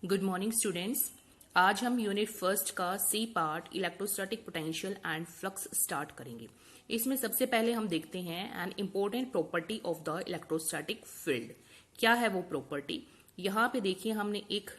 Good morning students. आज हम unit first का C part electrostatic potential and flux start करेंगे। इसमें सबसे पहले हम देखते हैं an important property of the electrostatic field. क्या है वो प्रॉपर्टी? यहाँ पे देखिए हमने एक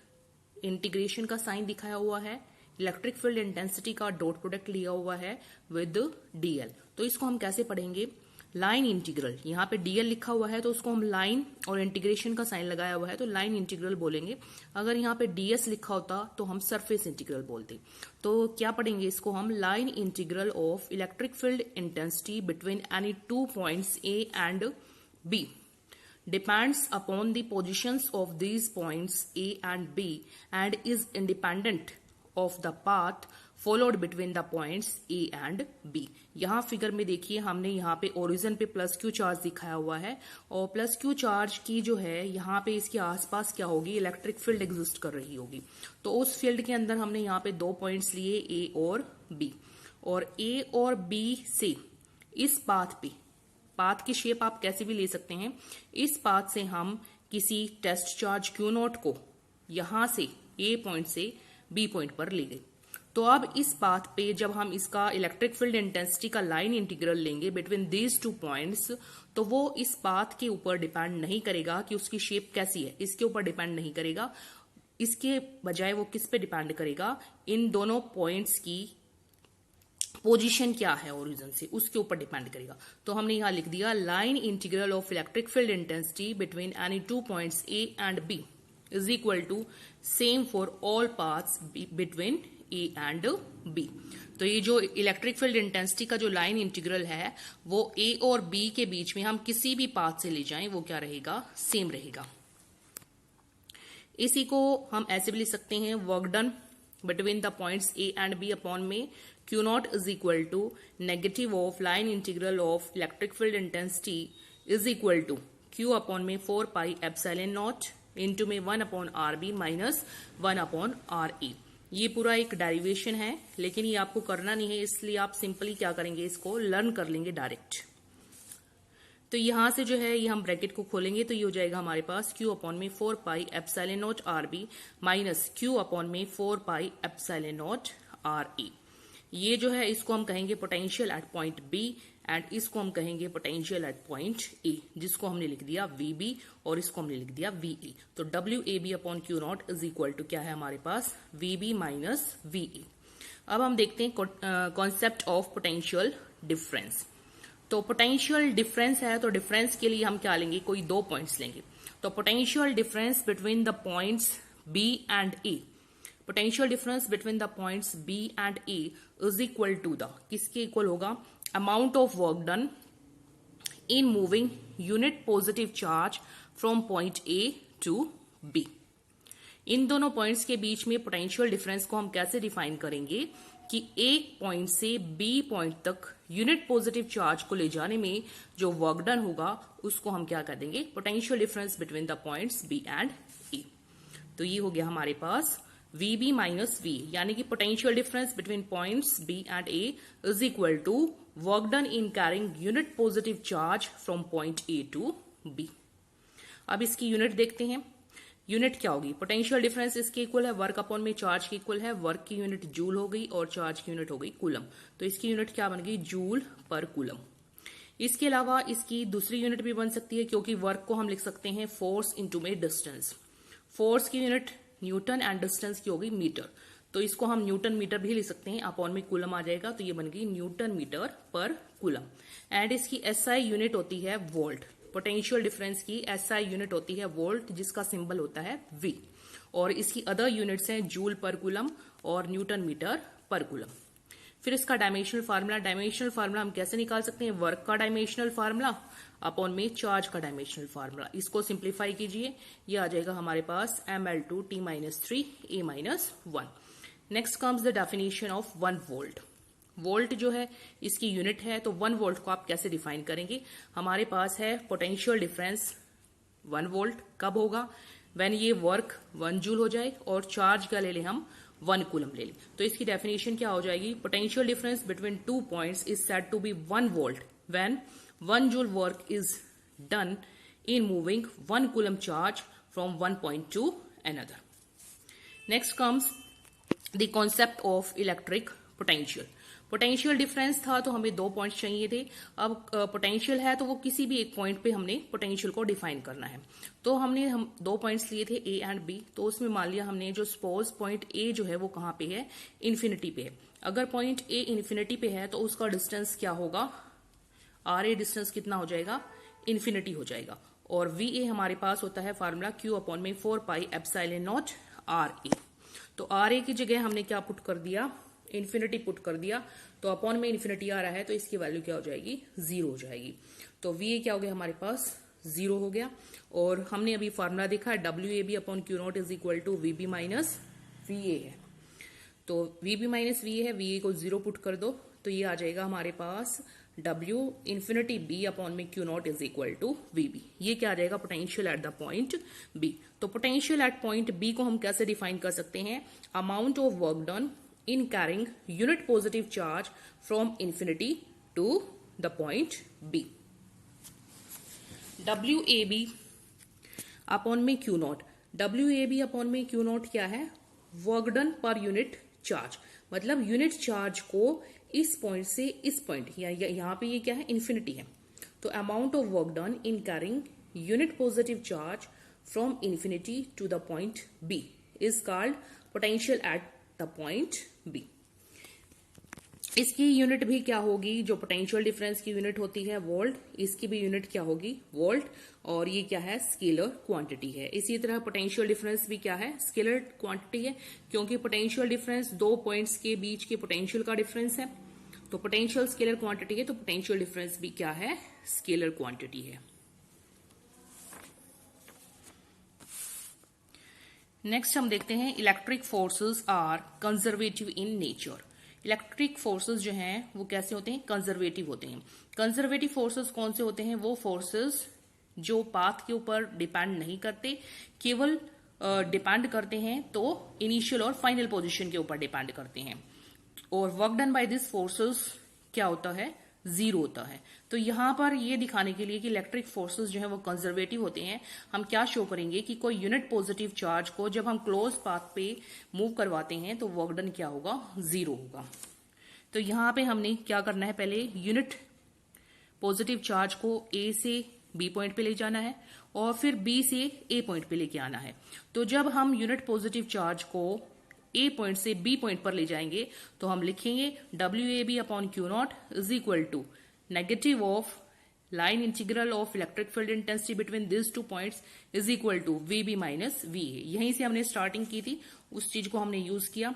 इंटीग्रेशन का साइन दिखाया हुआ है, इलेक्ट्रिक फील्ड इंटेंसिटी का डॉट प्रोडक्ट लिया हुआ है विद डीएल। तो इसको हम कैसे पढ़ेंगे? Line integral. यहाँ पे डीएल लिखा हुआ है तो उसको हम लाइन और इंटीग्रेशन का साइन लगाया हुआ है तो लाइन इंटीग्रल बोलेंगे। अगर यहाँ पे डीएस लिखा होता तो हम सरफेस इंटीग्रल बोलते। तो क्या पढ़ेंगे इसको हम? Line integral of electric field intensity between any two points A and B depends upon the positions of these points A and B and is independent of the path followed between the points A and B। यहाँ figure में देखिए हमने यहाँ पे origin पे plus Q charge दिखाया हुआ है और प्लस क्यू चार्ज की जो है यहाँ पे इसके आसपास क्या होगी? इलेक्ट्रिक फील्ड एग्जिस्ट कर रही होगी। तो उस फील्ड के अंदर हमने यहाँ पे दो पॉइंट्स लिए ए और बी, और ए और बी से इस पाथ की शेप आप कैसे भी ले सकते हैं। इस पाथ से हम किसी टेस्ट चार्ज क्यू नॉट को यहां से ए पॉइंट से बी पॉइंट पर ले गए। तो अब इस पाथ पे जब हम इसका इलेक्ट्रिक फील्ड इंटेंसिटी का लाइन इंटीग्रल लेंगे बिटवीन दीज टू पॉइंट्स, तो वो इस पाथ के ऊपर डिपेंड नहीं करेगा कि उसकी शेप कैसी है, इसके ऊपर डिपेंड नहीं करेगा। इसके बजाय वो किस पे डिपेंड करेगा? इन दोनों पॉइंट्स की पोजीशन क्या है ओरिजिन से, उसके ऊपर डिपेंड करेगा। तो हमने यहां लिख दिया line integral of electric field intensity between any two points A and B is equal to same for all paths between A and B. तो ये जो इलेक्ट्रिक फील्ड इंटेंसिटी का जो लाइन इंटीग्रल है वो ए और बी के बीच में हम किसी भी पाथ से ले जाएं वो क्या रहेगा? सेम रहेगा। इसी को हम ऐसे भी लिख सकते हैं, work done between the points A and B upon में Q naught is equal to negative of line integral of electric field intensity is equal to Q upon में 4 pi epsilon naught into में 1 upon RB minus 1 upon RE। ये पूरा एक derivation है लेकिन ये आपको करना नहीं है, इसलिए आप सिंपली क्या करेंगे, इसको लर्न कर लेंगे डायरेक्ट। तो यहां से जो है ये हम ब्रैकेट को खोलेंगे तो ये हो जाएगा हमारे पास Q अपॉन में 4 pi epsilon not RB minus Q upon में 4 पाई एप्सिलॉन नॉट RE। ये जो है इसको हम कहेंगे potential at point B and इसको हम कहेंगे पोटेंशियल एट पॉइंट A, जिसको हमने लिख दिया VB और इसको हमने लिख दिया VE। तो WAB upon Q naught is equal to क्या है हमारे पास? VB minus VE। अब हम देखते हैं कॉन्सेप्ट ऑफ पोटेंशियल डिफरेंस। तो पोटेंशियल डिफरेंस है तो डिफरेंस के लिए हम क्या लेंगे? कोई दो पॉइंट्स लेंगे। तो potential difference between the points B and A, potential difference between the points B and A is equal to the किसके इक्वल होगा? Amount of work done in moving unit positive charge from point A to B। इन दोनों points के बीच में potential difference को हम कैसे define करेंगे कि एक पॉइंट से बी पॉइंट तक यूनिट पॉजिटिव चार्ज को ले जाने में जो वर्क डन होगा उसको हम क्या कर देंगे? Potential difference between the points B and A. तो ये हो गया हमारे पास VB माइनस V, यानी कि potential difference between points B and A is equal to work done in carrying unit positive charge from point A to B। अब इसकी unit देखते हैं। यूनिट क्या होगी? पोटेंशियल डिफरेंस इसके इक्वल है वर्क अपॉन में चार्ज के इक्वल है। वर्क की यूनिट जूल हो गई और चार्ज की यूनिट हो गई कूलम। तो इसकी यूनिट क्या बन गई? जूल पर कूलम। इसके अलावा इसकी दूसरी यूनिट भी बन सकती है क्योंकि वर्क को हम लिख सकते हैं फोर्स इनटू में डिस्टेंस। फोर्स की यूनिट न्यूटन एंड डिस्टेंस की होगी मीटर, तो इसको हम न्यूटन मीटर भी लिख सकते हैं। अपॉन में कूलम आ जाएगा तो ये बन गई न्यूटन मीटर पर कूलम। एंड इसकी SI यूनिट होती है वोल्ट। पोटेंशियल डिफरेंस की SI यूनिट होती है वोल्ट, जिसका सिंबल होता है V, और इसकी अदर यूनिट्स हैं जूल पर कूलम और न्यूटन मीटर पर कूलम। फिर इसका डायमेंशनल फार्मूला हम कैसे निकाल सकते हैं? वर्क का डायमेंशनल फार्मूला अपॉन में चार्ज का डायमेंशनल फार्मूला। इसको सिंप्लीफाई कीजिए, ये आ जाएगा हमारे पास ml2 t-3 a-1। Next comes the definition of 1 volt. Volt जो है इसकी यूनिट है, तो 1 वोल्ट को आप कैसे डिफाइन करेंगे? हमारे पास है पोटेंशियल डिफरेंस 1 वोल्ट कब होगा? व्हेन ये वर्क 1 जूल हो जाए और चार्ज का ले लें हम 1 कूलम ले लें। तो इसकी डेफिनेशन क्या हो जाएगी? Potential difference between two points is said to be 1 volt when 1 joule work is done in moving 1 coulomb charge from 1 point to another. Next comes the concept of electric potential. Potential difference था तो हमें 2 points चाहिए थे। अब potential है तो वो किसी भी एक पॉइंट पे हमने पोटेंशियल को डिफाइन करना है। तो हम 2 पॉइंट्स लिए थे ए एंड बी। तो उसमें मान लिया हमने जो सपोज पॉइंट ए जो है वो कहाँ पे है, इन्फिनिटी पे है। अगर पॉइंट ए इन्फिनिटी पे है तो उसका डिस्टेंस क्या होगा, आर ए डिस्टेंस कितना हो जाएगा, इन्फिनिटी हो जाएगा। और वी ए हमारे पास होता है फार्मूला क्यू अपॉन में 4 pi epsilon not R A. तो आर ए की जगह हमने क्या पुट कर दिया, इन्फिनिटी पुट कर दिया। तो अपॉन में इन्फिनिटी आ रहा है तो इसकी वैल्यू क्या हो जाएगी, 0 हो जाएगी। तो वी ए क्या हो गया हमारे पास, 0 हो गया। और हमने अभी फार्मूला देखा है W A B upon Q naught is equal to V B minus V A है। तो V B minus V A है, वी ए को 0 पुट कर दो तो ये आ जाएगा हमारे पास W इन्फिनिटी B अपॉन में Q naught is equal to VB। ये क्या आ जाएगा, potential at the point B। तो पोटेंशियल एट पॉइंट B को हम कैसे डिफाइन कर सकते हैं, amount of work done in carrying unit positive charge from infinity to the point B। WAB upon में Q नॉट, WAB अपॉन में Q naught क्या है, work done per unit charge. मतलब यूनिट चार्ज को इस पॉइंट से इस point यहां पे ये क्या है, इन्फिनिटी है। तो amount of work done in carrying unit positive charge from infinity to the point B is called potential at the point B. इसकी यूनिट भी क्या होगी, जो पोटेंशियल डिफरेंस की यूनिट होती है वोल्ट, इसकी भी यूनिट क्या होगी, वोल्ट। और ये क्या है, स्केलर क्वांटिटी है। इसी तरह पोटेंशियल डिफरेंस भी क्या है, स्केलर क्वांटिटी है, क्योंकि पोटेंशियल डिफरेंस 2 पॉइंट्स के बीच के पोटेंशियल का डिफरेंस है। तो पोटेंशियल स्केलर क्वांटिटी है तो पोटेंशियल डिफरेंस भी क्या है, स्केलर क्वांटिटी है। नेक्स्ट हम देखते हैं electric forces are conservative in nature. Electric forces जो हैं वो कैसे होते हैं, कंजर्वेटिव होते हैं। कंजर्वेटिव फोर्सेस कौन से होते हैं, वो फोर्सेस जो पाथ के ऊपर डिपेंड नहीं करते, केवल डिपेंड करते हैं तो इनिशियल और फाइनल पोजीशन के ऊपर डिपेंड करते हैं। और work done by this forces क्या होता है, 0 होता है। तो यहां पर ये दिखाने के लिए कि इलेक्ट्रिक फोर्सेस जो है वो कंजर्वेटिव होते हैं, हम क्या शो करेंगे कि कोई यूनिट पॉजिटिव चार्ज को जब हम क्लोज पाथ पे मूव करवाते हैं तो वर्क डन क्या होगा, 0 होगा। तो यहां पे हमने क्या करना है, पहले यूनिट पॉजिटिव चार्ज को ए से बी पॉइंट पे ले जाना है और फिर बी से ए पॉइंट पे लेके आना है। तो जब हम यूनिट पॉजिटिव चार्ज को ए पॉइंट से बी पॉइंट पर ले जाएंगे तो हम लिखेंगे WAB upon Q naught is equal to negative of line integral of electric field intensity between this 2 points is equal to VB minus VA। यहीं से हमने स्टार्टिंग की थी, उस चीज को हमने यूज किया।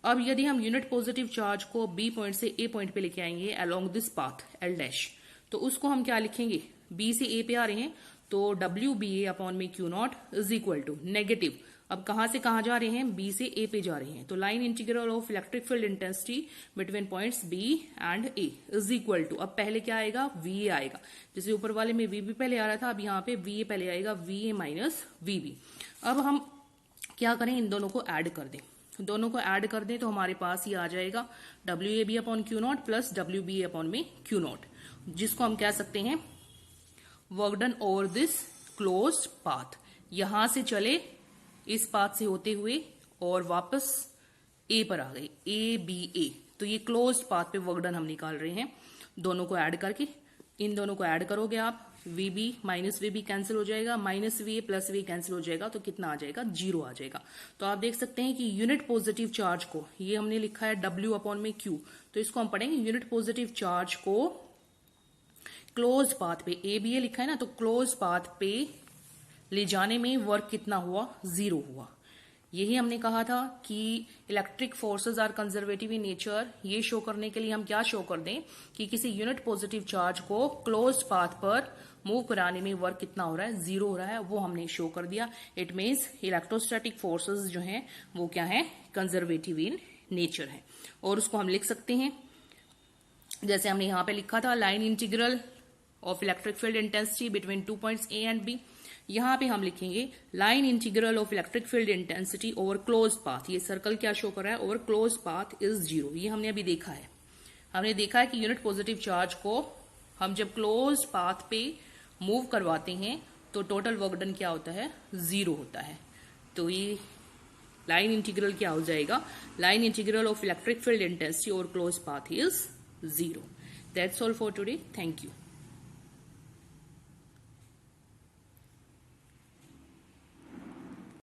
अब यदि हम यूनिट पॉजिटिव चार्ज को बी पॉइंट से ए पॉइंट पे लेके आएंगे along this path L dash, तो उसको हम क्या लिखेंगे, बी से ए पे आ रहे हैं तो WBA अपॉन में Q naught is equal to negative, अब कहां से कहां जा रहे हैं, बी से ए पे जा रहे हैं, तो line integral of electric field intensity between points B and A is equal to, अब पहले क्या आएगा, VA आएगा। जैसे ऊपर वाले में VB पहले आ रहा था, अब यहाँ पे VA पहले आएगा, VA माइनस VB। अब हम क्या करें, इन दोनों को ऐड कर दें। दोनों को ऐड कर दें तो हमारे पास ये आ जाएगा WAB upon Q not plus WBA upon में Q नॉट, जिसको हम कह सकते हैं work done over this closed path. यहां से चले इस पाथ से होते हुए और वापस ए पर आ गए, ABA, तो ये क्लोज्ड पाथ पे वर्क डन हम निकाल रहे हैं। दोनों को ऐड करके, इन दोनों को ऐड करोगे आप, VB माइनस VB कैंसिल हो जाएगा, minus VA plus VA cancel हो जाएगा, तो कितना आ जाएगा, 0 आ जाएगा। तो आप देख सकते हैं कि यूनिट पॉजिटिव चार्ज को, ये हमने लिखा है W अपॉन में Q, तो इसको हम पढ़ेंगे यूनिट पॉजिटिव चार्ज को क्लोज पाथ पे, ABA लिखा है ना, तो क्लोज पाथ पे ले जाने में वर्क कितना हुआ, 0 हुआ। यही हमने कहा था कि electric forces are conservative in nature. ये शो करने के लिए हम क्या शो कर दें कि किसी यूनिट पॉजिटिव चार्ज को क्लोज्ड पाथ पर मूव कराने में वर्क कितना हो रहा है, 0 हो रहा है, वो हमने शो कर दिया। इट मीन्स इलेक्ट्रोस्टैटिक फोर्सेस जो हैं वो क्या है, कंजर्वेटिव इन नेचर है। और उसको हम लिख सकते हैं जैसे हमने यहां पे लिखा था, line integral of electric field intensity between 2 points A and B। यहां पे हम लिखेंगे line integral of electric field intensity over close path. ये सर्कल क्या शो कर रहा है, ओवर क्लोज पाथ इज 0। ये हमने अभी देखा है, हमने देखा है कि यूनिट पॉजिटिव चार्ज को हम जब क्लोज पाथ पे मूव करवाते हैं तो टोटल वर्क डन क्या होता है, 0 होता है। तो ये लाइन इंटीग्रल क्या हो जाएगा, line integral of electric field intensity और close path is 0. That's all for today. Thank you.